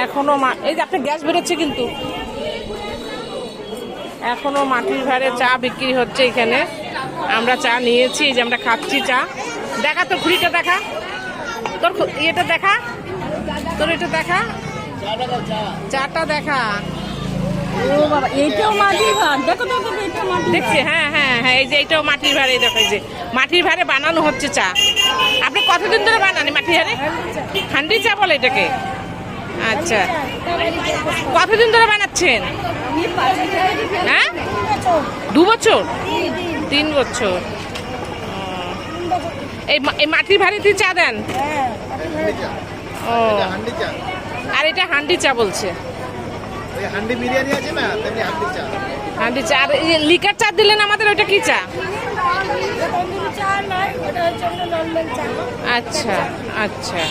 এখনো এই যে আপনার গ্যাস বেরোচ্ছে কিন্তু এখনো মাটির ভাঁড়ে চা বিক্রি হচ্ছে এখানে। আমরা চা নিয়েছি, এই যে আমরা খাচ্ছি চা। দেখা তোর খুঁড়িটা দেখা, তোর ইয়েটা দেখা, তোর এটা দেখা, চাটা দেখা। ও বাবা, এইটাও মাটির ভাঁড়, দেখো দেখো এটা মাটির দেখছি। হ্যাঁ হ্যাঁ হ্যাঁ, এই যে এইটাও মাটির ভাঁড়ে, দেখো এই যে মাটির ভাঁড়ে বানানো হচ্ছে চা। আপনি কতদিন ধরে বানান মাটির ভাঁড়ে? হান্ডি চা বলে এটাকে? আচ্ছা, কতদিন ধরে বানাচ্ছেন? হ্যাঁ, 2 বছর, 3 বছর। এই মাটির ভাঁড়েতে চা দেন? ও, আর এটা হান্ডি চা বলছে। হান্ডি বিরিয়ানি আছে না, তেমনি হান্ডি চা। হান্ডি চা। আর লিকার চা দিলেন আমাদের, ওইটা কি চা? আচ্ছা আচ্ছা,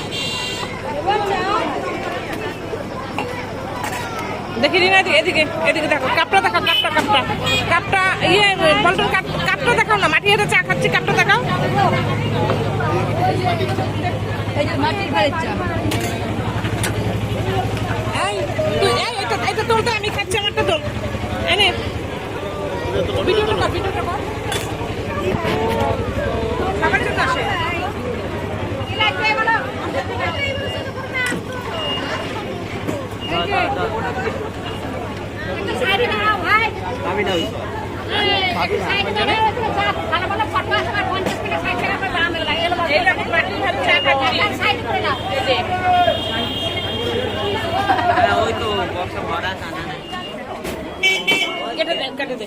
দেখি রিনা, এদিকে এদিকে দেখো, কাপটা দেখাও, কাপটা কাপটা কাপটা, ইয়ে বলটন, কাপটা দেখাও না। মাটি হাতে চা খাচ্ছি, কাপটা দেখাও। মাটির ভাঁড়ের চা। এটা তোলতে, আমি খাচ্ছি, আমারটা তোল। এনে ভিডিওটা কর, ভিডিওটা কর। খাবার জন্য আসে। কেটে দে, কেটে দে।